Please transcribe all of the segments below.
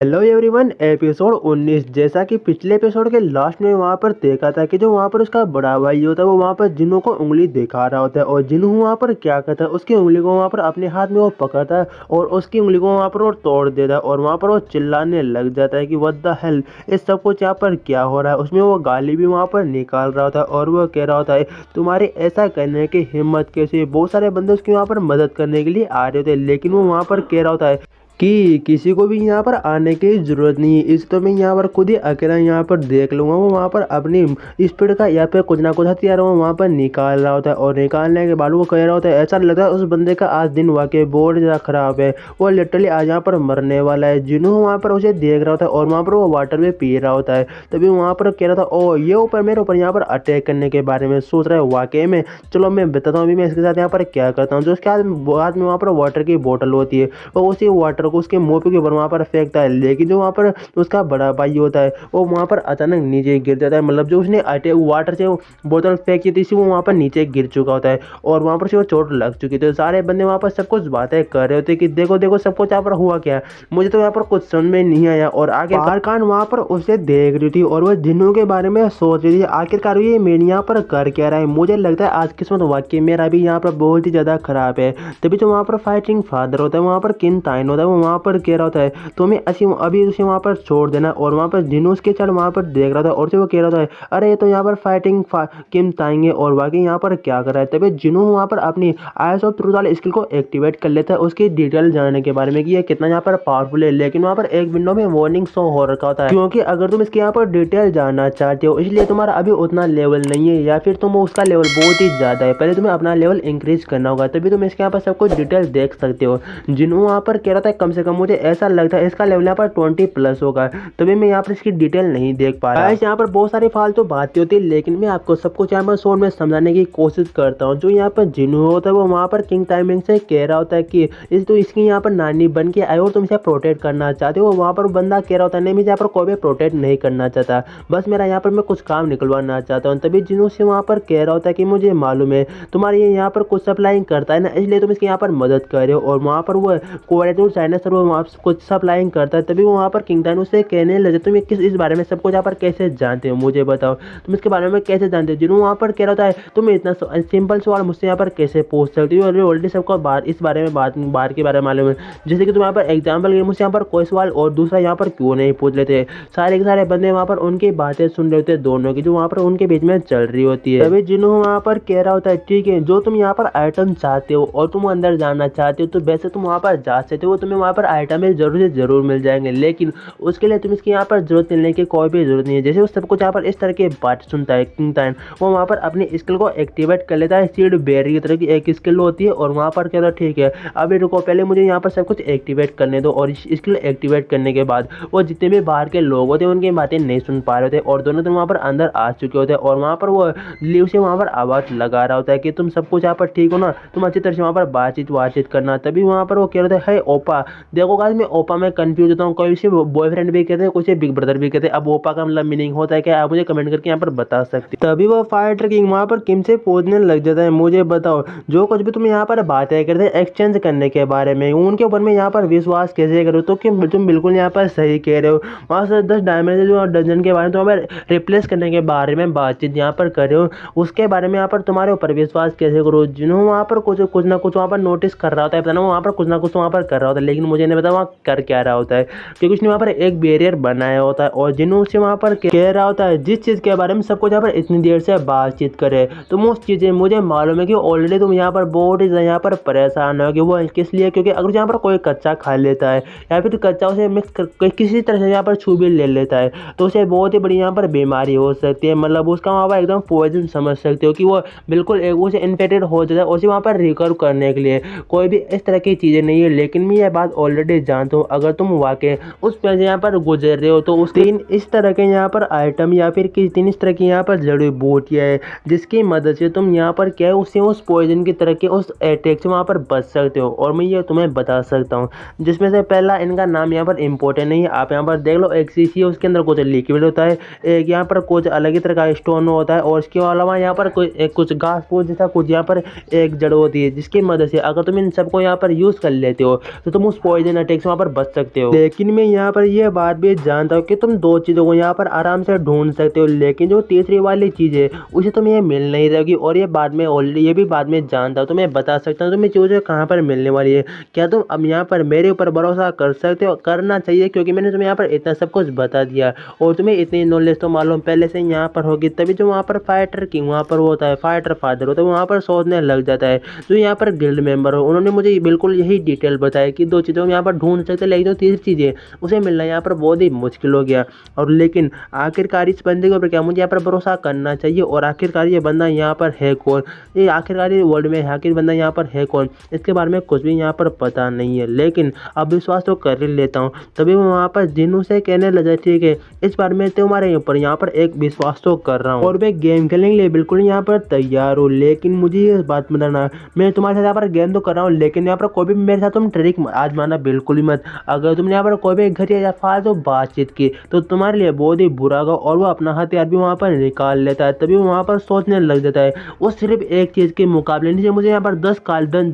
Hello everyone. Episode 19। जैसा कि पिछले एपिसोड के लास्ट में वहाँ पर देखा था कि जो वहाँ पर उसका बड़ा भाई होता है वो वहाँ पर जिन्नू को उंगली दिखा रहा होता है और जिन्नू वहाँ पर क्या करता है, उसकी उंगली को वहाँ पर अपने हाथ में वो पकड़ता है और उसकी उंगली को वहाँ पर वो तोड़ देता है और वहाँ पर वो चिल्लाने लग जाता है कि व्हाट द हेल, इस सब कुछ यहाँ पर क्या हो रहा है। उसमें वो गाली भी वहाँ पर निकाल रहा होता है और वो कह रहा होता है तुम्हारे ऐसा करने की हिम्मत कैसे। बहुत सारे बंदे उसकी वहाँ पर मदद करने के लिए आ रहे होते हैं, लेकिन वो वहाँ पर कह रहा होता है कि किसी को भी यहाँ पर आने की ज़रूरत नहीं है, इस तो मैं यहाँ पर खुद ही अकेला यहाँ पर देख लूँगा। वो वहाँ पर अपनी स्पीड का या फिर कुछ ना कुछ हथियार वो वहाँ पर निकाल रहा होता है और निकालने के बाद वो कह रहा होता है ऐसा लगता है उस बंदे का आज दिन वाकई बहुत ज़्यादा ख़राब है, वो लिटरली आज यहाँ पर मरने वाला है। जिन्हों वहाँ पर उसे देख रहा होता है और वहाँ पर वो वाटर में पी रहा होता है। तभी वहाँ पर कह रहा था ओ ये ऊपर मेरे ऊपर यहाँ पर अटैक करने के बारे में सोच रहा है वाकई में, चलो मैं बताता हूँ अभी मैं इसके साथ यहाँ पर क्या करता हूँ। जो उसके हाथ में वहाँ पर वाटर की बोतल होती है वो उसी वाटर को उसके मुंह के ऊपर वहाँ पर फेंकता है, लेकिन जो वहाँ पर उसका बड़ा भाई होता है वो वहाँ पर अचानक नीचे गिर जाता है। मतलब जो उसने वाटर से बोतल फेंकी थी वो वहाँ पर नीचे गिर चुका होता है और वहाँ पर से वो चोट लग चुकी थी। सारे बंदे वहाँ पर सब कुछ बातें कर रहे होते कि देखो देखो सब कुछ यहाँ पर हुआ क्या, मुझे तो यहाँ पर कुछ समझ में नहीं आया। और आगे कारखान वहाँ पर उसे देख रही थी और वह जिन्नों के बारे में सोच रही थी आखिरकार ये मेरे यहाँ पर कर क्या रहा है। मुझे लगता है आज किस्मत वाकई मेरा भी यहाँ पर बहुत ही ज़्यादा खराब है। तभी जो वहाँ पर फाइटिंग फादर होता है वहाँ पर किन ताइन होता है वो वहाँ पर कह रहा होता है तुम्हें अभी उसे वहाँ पर छोड़ देना। और वहाँ पर जिन्नू उसके चढ़ वहाँ पर देख रहा था और से वो कह रहा था अरे ये तो यहाँ पर फाइटिंग किम ताएंगे और बाकी यहाँ पर क्या कर रहा है। तभी जिन्नू वहाँ पर अपनी आइस ऑफ ट्रूथ वाले स्किल को एक्टिवेट कर लेता है उसकी डिटेल जानने के बारे में कि ये कितना यहाँ पर पावरफुल है। लेकिन वहाँ पर एक विंडो में वार्निंग शो हो रखा होता है क्योंकि अगर तुम इसके यहाँ पर डिटेल जानना चाहते हो इसलिए तुम्हारा अभी उतना लेवल नहीं है या फिर तुम उसका लेवल बहुत ही ज़्यादा है, पहले तुम्हें अपना लेवल इंक्रीज करना होगा तभी तुम इसके यहाँ पर सब कुछ डिटेल देख सकते हो। जिन्नू वहाँ पर कह रहा था कम से कम मुझे ऐसा लगता है इसका लेवल यहाँ पर 20+ होगा, तभी मैं यहाँ पर इसकी डिटेल नहीं देख पा रहा। यहाँ पर बहुत सारी फालतू बातें होती है लेकिन मैं आपको सब कुछ यहाँ पर शॉर्ट में समझाने की कोशिश करता हूँ। जो यहाँ पर जिन्नू होता है वो वहाँ पर किंग टाइमिंग से कह रहा होता है कि इस तो इसकी यहाँ पर नानी बन के आए और तुम इसे प्रोटेक्ट करना चाहते हो। वहाँ पर बंदा कह रहा होता है नहीं मैं यहाँ पर कोई भी प्रोटेक्ट नहीं करना चाहता, बस मेरा यहाँ पर मैं कुछ काम निकलवाना चाहता हूँ। तभी जिन्नू से वहाँ पर कह रहा होता है कि मुझे मालूम है तुम्हारे ये यहाँ पर कुछ सप्लाइंग करता है ना इसलिए तुम इसकी यहाँ पर मदद कर रहे हो। और वहाँ पर वो कोरेटूर चाइना वो वहाँ कुछ सप्लाइंग करता है। तभी वो वहाँ पर किंग टाइन उससे कहने लगे तुम इस बारे में सब कुछ यहाँ पर कैसे जानते हो, मुझे बताओ तुम इसके बारे में कैसे जानते हो। जिन्होंने वहाँ पर कह रहा था तुम इतना सिंपल सवाल मुझसे यहाँ पर कैसे पूछ सकते हो, ऑलरेडी सबको इस बारे में बाहर के बारे में मालूम है। जैसे कि तुम यहाँ पर एग्जाम्पल के मुझसे यहाँ पर कोई सवाल और दूसरा यहाँ पर क्यों नहीं पूछ लेते। सारे के सारे बंदे वहाँ पर उनकी बातें सुन रहे होते दोनों की जो वहाँ पर उनके बीच में चल रही होती है। तभी जिन्होंने वहाँ पर कह रहा होता है ठीक है जो तुम यहाँ पर आइटम चाहते हो और तुम अंदर जाना चाहते हो तो वैसे तुम वहाँ पर जा सकते हो, तुम्हें वहाँ पर आइटम जरूर से जरूर मिल जाएंगे, लेकिन उसके लिए तुम इसकी यहाँ पर जरूरत मिलने की कोई भी जरूरत नहीं है। जैसे वो सब कुछ यहाँ पर इस तरह की बात सुनता है किंग टाइन वो वहाँ पर अपनी स्किल को एक्टिवेट कर लेता है। सीड बेरी की तरह की एक स्किल होती है और वहाँ पर कहता है ठीक है अभी रुको पहले मुझे यहाँ पर सब कुछ एक्टिवेट करने दो। और स्किल एक्टिवेट करने के बाद वो जितने भी बाहर के लोग होते हैं उनकी बातें नहीं सुन पा रहे थे और दोनों दिन वहाँ पर अंदर आ चुके होते हैं और वहाँ पर वो लीव से वहाँ पर आवाज़ लगा रहा होता है कि तुम सब कुछ यहाँ पर ठीक हो ना, तुम अच्छी तरह से वहाँ पर बातचीत करना। तभी वहाँ पर वो कह रहे थे है ओपा, देखो गाइस मैं ओपा में कंफ्यूज होता हूँ, कोई इसे बॉयफ्रेंड भी कहते हैं कुछ बिग ब्रदर भी कहते हैं। अब ओपा का मतलब मीनिंग होता है क्या आप मुझे कमेंट करके यहाँ पर बता सकते हैं। तभी वो फाइटर किंग वहाँ पर किम से पूछने लग जाता है मुझे बताओ जो कुछ भी तुम यहाँ पर बातें करते हैं एक्सचेंज करने के बारे में उनके ऊपर मैं यहाँ पर विश्वास कैसे करूँ। तो तुम बिल्कुल यहाँ पर सही कह रहे हो, वहाँ से 10 डायमंड जो डंजन के बारे में तुम रिप्लेस करने के बारे में बातचीत यहाँ पर कर रहे हो उसके बारे में यहाँ पर तुम्हारे ऊपर विश्वास कैसे करो। जिन्होंने वहाँ पर कुछ ना कुछ वहाँ पर नोटिस कर रहा होता है, पता ना वहाँ पर कुछ ना कुछ वहाँ पर कर रहा होता है, लेकिन मुझे नहीं पता वहाँ कर क्या रहा होता है क्योंकि उसने वहाँ पर एक बैरियर बनाया होता है। और जिन्हों से वहाँ पर कह रहा होता है जिस चीज़ के बारे में सबको यहाँ पर इतनी देर से बातचीत करे तुम उस चीज़ें मुझे मालूम है कि ऑलरेडी तुम यहाँ पर बहुत ही यहाँ पर परेशान हो कि वो किस लिए, क्योंकि अगर यहाँ पर कोई कच्चा खा लेता है या फिर कच्चा उसे मिक्स कर किसी तरह से यहाँ पर छू भी ले लेता है तो उसे बहुत ही बड़ी यहाँ पर बीमारी हो सकती है। मतलब उसका वहाँ पर एकदम पॉइजन समझ सकते हो कि वो बिल्कुल उसे इन्फेक्टेड हो जाता है। उसे वहाँ पर रिकवर करने के लिए कोई भी इस तरह की चीज़ें नहीं है, लेकिन मैं ये बात ऑलरेडी जानता हूँ अगर तुम वाकई उस पे यहाँ पर गुजर रहे हो तो उस तीन इस तरह के यहाँ पर आइटम या फिर तीन इस तरह की यहाँ पर जड़ी बूटियाँ है जिसकी मदद से तुम यहाँ पर क्या है उससे उस पॉइजन की तरह के उस अटैक से वहाँ पर बच सकते हो। और मैं ये तुम्हें बता सकता हूँ जिसमें से पहला इनका नाम यहाँ पर इम्पोर्टेंट नहीं है, आप यहाँ पर देख लो एक शीशी है उसके अंदर कुछ लिक्विड होता है, एक यहाँ पर कुछ अलग ही तरह का स्टोन होता है और इसके अलावा यहाँ पर कुछ घास फूस जैसा कुछ यहाँ पर एक जड़ होती है जिसकी मदद से अगर तुम इन सबको यहाँ पर यूज़ कर लेते हो तो तुम उस पॉइजन अटैक से वहाँ पर बच सकते हो। लेकिन मैं यहाँ पर यह बात भी जानता हूँ कि तुम दो चीज़ों को यहाँ पर आराम से ढूंढ सकते हो, लेकिन जो तीसरी वाली चीज़ है उसे तुम्हें ये मिल नहीं रहेगी। और ये बाद में ऑलरेडी ये भी बाद में जानता हूँ, तो मैं बता सकता हूँ तुम्हें चीज़ें कहाँ पर मिलने वाली है। क्या तुम अब यहाँ पर मेरे ऊपर भरोसा कर सकते हो? करना चाहिए, क्योंकि मैंने तुम्हें यहाँ पर इतना सब कुछ बता दिया और तुम्हें इतनी नॉलेज तो मालूम पहले से यहाँ पर होगी। तभी जो वहाँ पर फाइटर किंग वहाँ पर होता है, फाइटर फादर होता है, वहाँ पर सोचने लग जाता है। जो यहाँ पर गिल्ड मेंबर हो उन्होंने मुझे बिल्कुल यही डिटेल बताया कि दो चीज़ों में यहाँ पर ढूंढ सकते, लेकिन जो तीसरी चीज़ है उसे मिलना यहाँ पर बहुत ही मुश्किल हो गया। और लेकिन आखिरकार इस बंदे के ऊपर क्या मुझे यहाँ पर भरोसा करना चाहिए? और आखिरकार ये बंदा यहाँ पर है कौन? ये आखिरकार ये वर्ल्ड में आखिर बंदा यहाँ पर है कौन? इसके बारे में कुछ भी यहाँ पर पता नहीं है, लेकिन अब विश्वास तो कर ही लेता हूँ। तभी मैं वहाँ पर जिन्नू से कहने लगा, ठीक है इस बार मैं तुम्हारे ऊपर यहाँ पर एक विश्वास तो कर रहा हूँ और मैं गेम खेलने के लिए बिल्कुल यहाँ पर तैयार हूँ। लेकिन मुझे ये बात बताना, मैं तुम्हारे साथ यहाँ पर गेम तो कर रहा हूँ, लेकिन यहाँ पर कोई भी मेरे साथ तुम ट्रिक आजमाना बिल्कुल ही मत। अगर तुमने यहाँ पर कोई भी घटिया या फालतू बातचीत की तो तुम्हारे लिए बहुत ही बुरा होगा। और वो अपना हथियार भी वहाँ पर निकाल लेता है। तभी वो वहाँ पर सोचने लग जाता है। वो सिर्फ एक चीज़ के मुकाबले नीचे मुझे यहाँ पर 10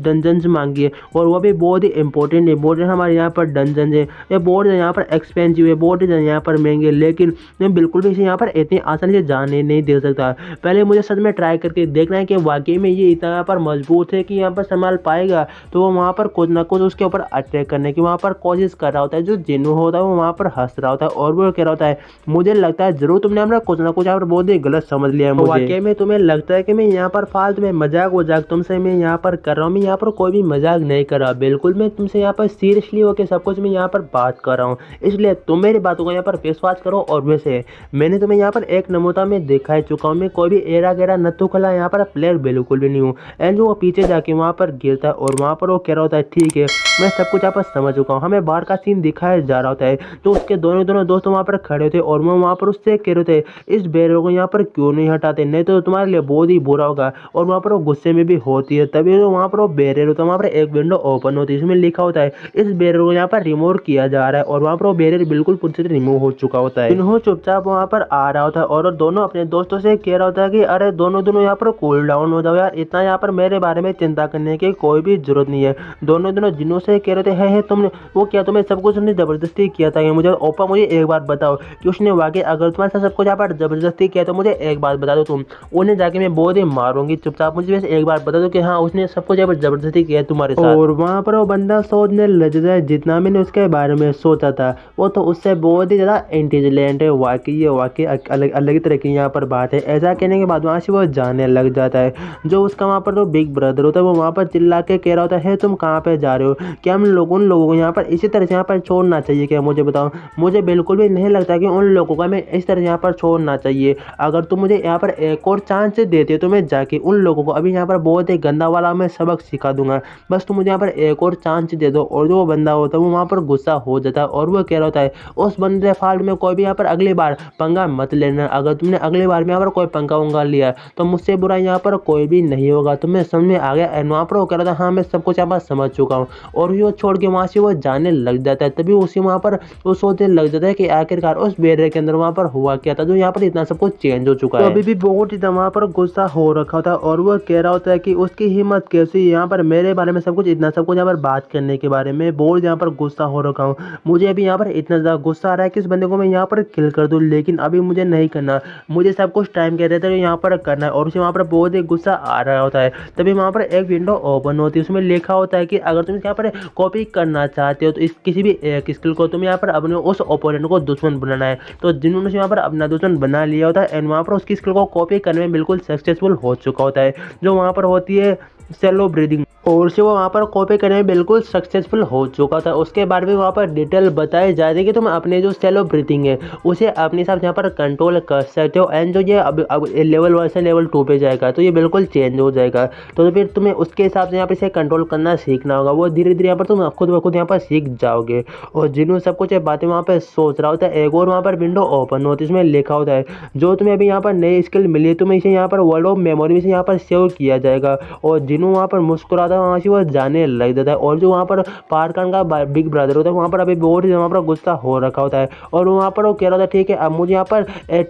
डंजन्स मांगी है, और वो भी बहुत ही इंपॉर्टेंट हमारे यहाँ पर डंजन है। ये बहुत यहाँ पर एक्सपेंसिव है, बहुत ही यहाँ पर महंगे, लेकिन मैं बिल्कुल भी इसे यहाँ पर इतनी आसानी से जाने नहीं दे सकता। पहले मुझे सच में ट्राई करके देखना है कि वाकई में ये इतना यहाँ पर मजबूत है कि यहाँ पर संभाल पाएगा। तो वो वहाँ पर कुछ ना कुछ उसके ऊपर अटैक करने की वहाँ पर कोशिश कर रहा होता है। जो जिन्नू होता है वो वहाँ पर हंस रहा होता है और वो कह रहा होता है, मुझे लगता है जरूर तुमने हमारा कुछ ना कुछ यहाँ पर बहुत ही गलत समझ लिया है। मुझे वाकई में तुम्हें लगता है कि मैं यहाँ पर फालतू में मजाक तुमसे मैं यहाँ पर कर रहा हूँ? मैं यहाँ पर कोई भी मजाक नहीं कर रहा, बिल्कुल मैं तुमसे यहाँ पर सीरियसली होकर सब कुछ मैं यहाँ पर बात कर रहा हूँ। इसलिए तुम मेरी बातों को यहाँ पर विश्वास करो। और वैसे मैंने तुम्हें यहाँ पर एक नमूना में दिखा ही चुका हूँ। मैं कोई भी एरा गेरा नत्थु खला यहाँ पर प्लेयर बिल्कुल भी नहीं हूँ। एंड जो वो पीछे जाके वहाँ पर गिरता है और वहाँ पर वो कह रहा होता है, ठीक है मैं सब कुछ यहाँ पर समझ चुका हूँ। हमें बाहर का सीन दिखाया जा रहा होता है, तो उसके दोनों दोस्त वहाँ पर खड़े थे और मैं वहाँ पर उससे कह रहे थे, इस बैरियर को यहाँ पर क्यों नहीं हटाते, नहीं तो तुम्हारे लिए बहुत ही बुरा होगा। और वहाँ पर वो गुस्से में भी होती है। तभी तो वहाँ पर वो बैरियर होता है, वहाँ पर एक विंडो ओपन होती है, इसमें लिखा होता है इस बैरियर को यहाँ पर रिमूव किया जा रहा है। और वहाँ पर वो बैरियर बिल्कुल पूरी तरह रिमूव हो चुका होता है। इन्हों चुपचाप वहाँ पर आ रहा होता है और दोनों अपने दोस्तों से कह रहा होता है कि अरे दोनों यहाँ पर कूल डाउन हो जाओ यार, इतना यहाँ पर मेरे बारे में चिंता करने की कोई भी जरूरत नहीं है। दोनों जिन्हों से कह रहे थे, है तुमने वो क्या तुम्हें सब कुछ उसने जबरदस्ती किया था? मुझे ओपा मुझे एक बात बताओ कि उसने वाकई अगर तुम्हारे साथ सब कुछ यहाँ पर जबरदस्ती किया तो मुझे एक बात बता दो, तुम उन्हें जाके मैं बहुत ही मारूंगी। चुपचाप मुझे वैसे एक बात बता दो कि हाँ उसने सब कुछ यहाँ पर जबरदस्ती किया तुम्हारे साथ। और वहाँ पर वो बंदा सोचने लग जाता है, जितना मैंने उसके बारे में सोचा था वो तो उससे बहुत ही ज़्यादा इंटेलिजेंट है। वाकई अलग अलग ही तरह की यहाँ पर बात है। ऐसा कहने के बाद वहाँ से वो जाने लग जाता है। जो उसका वहाँ पर जो बिग ब्रदर होता है वो वहाँ पर चिल्ला के कह रहा होता है, तुम कहाँ पे जा रहे हो? क्या हम उन लोगों को यहाँ पर इसी तरह से यहाँ पर छोड़ना चाहिए क्या? मुझे बताओ। मुझे बिल्कुल भी नहीं लगता कि उन लोगों को हमें इस तरह यहाँ पर छोड़ना चाहिए। अगर तुम मुझे यहाँ पर एक और चांस देते हो तो मैं जाके उन लोगों को अभी यहाँ पर बहुत ही गंदा वाला मैं सबक सिखा दूंगा। बस तुम मुझे यहाँ पर एक और चांस दे दो। और जो बंदा होता है वो वहाँ पर गुस्सा हो जाता है और वो कह रहा होता है, उस बंदे फाल्ट में कोई भी यहाँ पर अगली बार पंगा मत लेना। अगर तुमने अगली बार में यहाँ पर कोई पंगा उंगा लिया तो मुझसे बुरा यहाँ पर कोई भी नहीं होगा। तुम्हें समझ में आ गया? एंड वहाँ पर वो कह रहा था, हाँ मैं सब कुछ यहाँ पर समझ चुका हूँ। और वो छोड़ के वहाँ से वो जाने लग जाता है। तभी उसी वहाँ पर वो सोचने लग जाता है कि आखिरकार उस बैरियर के अंदर वहाँ पर हुआ क्या था जो यहाँ पर इतना सब कुछ चेंज हो चुका है। तो अभी भी बहुत ही वहाँ पर गुस्सा हो रखा था और वो कह रहा होता है कि उसकी हिम्मत कैसी यहाँ पर मेरे बारे में सब कुछ इतना सब कुछ यहाँ पर बात करने के बारे में। बहुत यहाँ पर गुस्सा हो रखा हूँ। मुझे अभी यहाँ पर इतना ज़्यादा गुस्सा आ रहा है कि इस बंदे को मैं यहाँ पर किल कर दूँ, लेकिन अभी मुझे नहीं करना। मुझे सब कुछ टाइम कह रहे थे यहाँ पर करना है। और उसे वहाँ पर बहुत ही गुस्सा आ रहा होता है। तभी वहाँ पर एक विंडो ओपन होती है, उसमें लिखा होता है कि अगर तुम यहाँ पर कॉपी करना चाहते हो तो इस किसी भी एक स्किल को तुम यहाँ पर अपने उस ओपोनेंट को दुश्मन बनाना है। तो जिन्होंने यहाँ पर अपना दुश्मन बना लिया होता है एंड वहाँ पर उसकी स्किल को कॉपी करने में बिल्कुल सक्सेसफुल हो चुका होता है, जो वहाँ पर होती है सेलो ब्रीदिंग। और से वो वहाँ पर कॉपी करने में बिल्कुल सक्सेसफुल हो चुका था। उसके बाद भी वहाँ पर डिटेल बताई जा रही है कि तुम अपने जो सेलो ब्रीथिंग है उसे अपने हिसाब से यहाँ पर कंट्रोल कर सकते हो। एंड जो ये अब लेवल 1 से लेवल 2 पे जाएगा तो ये बिल्कुल चेंज हो जाएगा। तो फिर तुम्हें उसके हिसाब से यहाँ पर इसे कंट्रोल करना सीखना होगा। वो धीरे धीरे यहाँ पर तुम खुद ब खुद यहाँ पर सीख जाओगे। और जिन्होंने सब कुछ बातें वहाँ पर सोच रहा होता है, एक और वहाँ पर विंडो ओपन होती है, इसमें लिखा होता है जो तुम्हें अभी यहाँ पर नई स्किल मिली है तुम्हें इसे यहाँ पर वर्ल्ड ऑफ मेमोरी में से यहाँ पर सेव किया जाएगा। और जिन्हों वहाँ पर मुस्कुराता है वहाँ से वो जाने लग जाता है। और जो वहाँ पर पारखान का बिग ब्रदर होता है वहाँ पर अभी बहुत ही वहाँ पर गुस्सा हो रखा होता है और वहाँ पर वो कह रहा था ठीक है अब मुझे यहाँ पर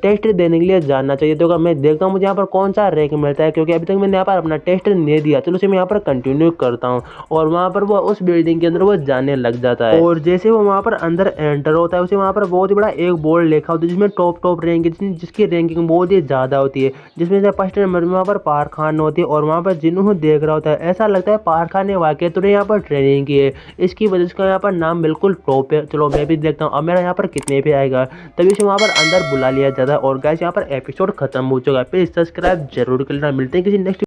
टेस्ट देने के लिए जानना चाहिए, तो मैं देखता हूँ मुझे यहाँ पर कौन सा रैंक मिलता है, क्योंकि अभी तक मैंने यहाँ पर अपना टेस्ट नहीं दिया। चलो उसे मैं यहाँ पर कंटिन्यू करता हूँ और वहाँ पर वो उस बिल्डिंग के अंदर वो जाने लग जाता है। और जैसे वो वहाँ पर अंदर एंटर होता है उसे वहाँ पर बहुत ही बड़ा एक बोर्ड लिखा होता है जिसमें टॉप रैंक जिसकी रैंकिंग बहुत ही ज़्यादा होती है, जिसमें से फर्स्ट नंबर में वहाँ पर पार खान होती है। और वहाँ पर जिन्होंने देख रहा होता है ऐसा लगता है पार खान ने वाकई तो यहाँ पर ट्रेनिंग की है, इसकी वजह से यहाँ पर नाम बिल्कुल टॉप है। चलो मैं भी देखता हूँ अब मेरा यहाँ पर कितने पे आएगा, तभी से वहाँ पर अंदर बुला लिया जाता है। और गाइस यहाँ पर एपिसोड खत्म हो चुका है, प्लीज सब्सक्राइब जरूर कर लेना। मिलते हैं किसी नेक्स्ट